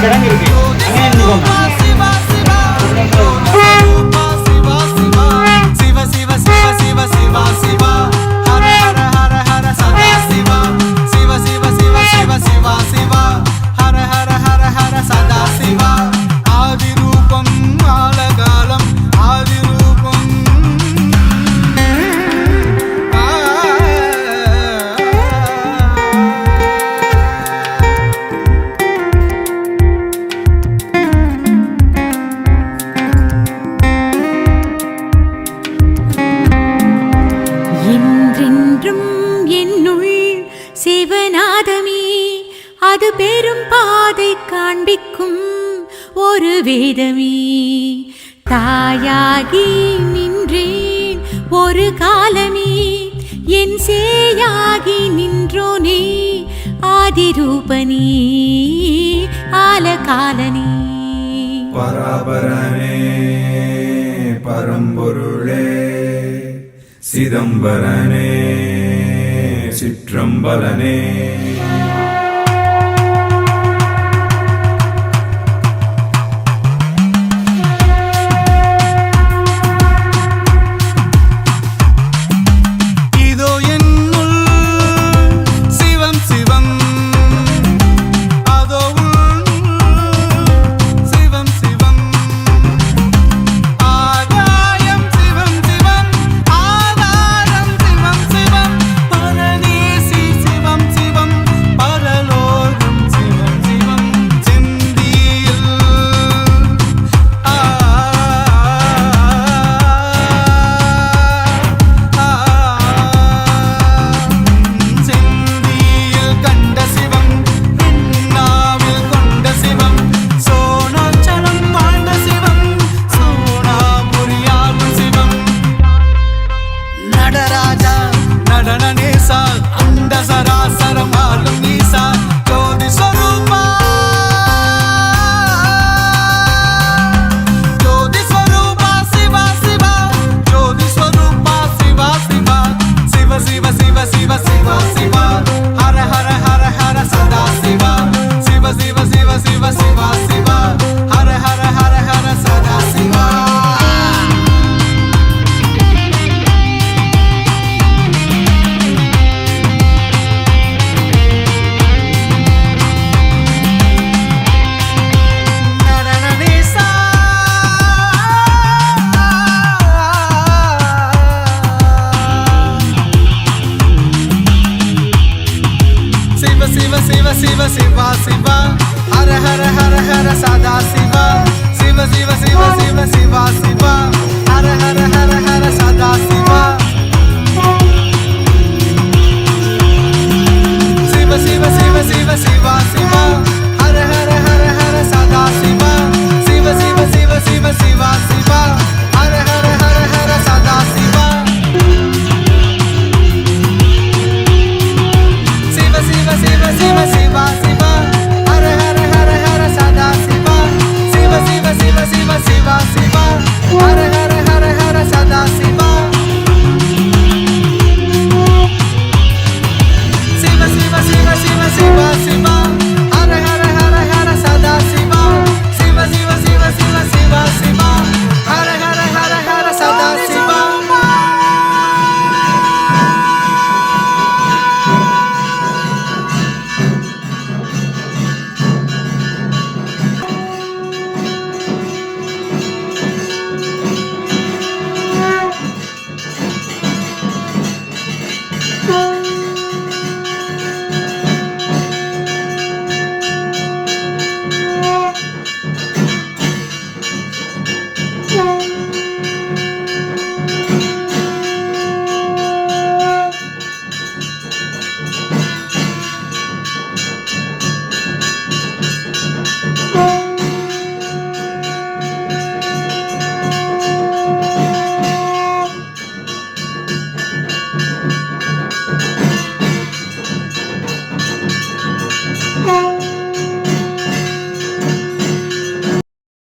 கிடங்கு இருக்கு, அங்கே நின்றுக்கோங்க. சிவநாதமே அது பெரும் பாதை காண்பிக்கும் ஒரு வேதமே. தாயாகி நின்றேன் ஒரு காலமே, என் சேயாகி நின்றோனே ஆதிரூபனே ஆலகாலனே. பராபரனே பரம்பொருளே சிதம்பரனே சிற்றம்பலனே. Siva Siva Siva Hara Hara Hara Hara Sada Siva Siva Siva Siva Siva Siva Siva Hara Hara Hara Hara Sada Siva Siva Siva Siva Siva Siva Siva Hara Hara Hara Hara Sada Siva Siva Siva Siva Siva Siva Siva Hara Hara Hara Hara Sada Siva Siva Siva Siva Siva Siva Siva Hara Hara Hara Hara Sada Siva Siva Siva Siva Siva Siva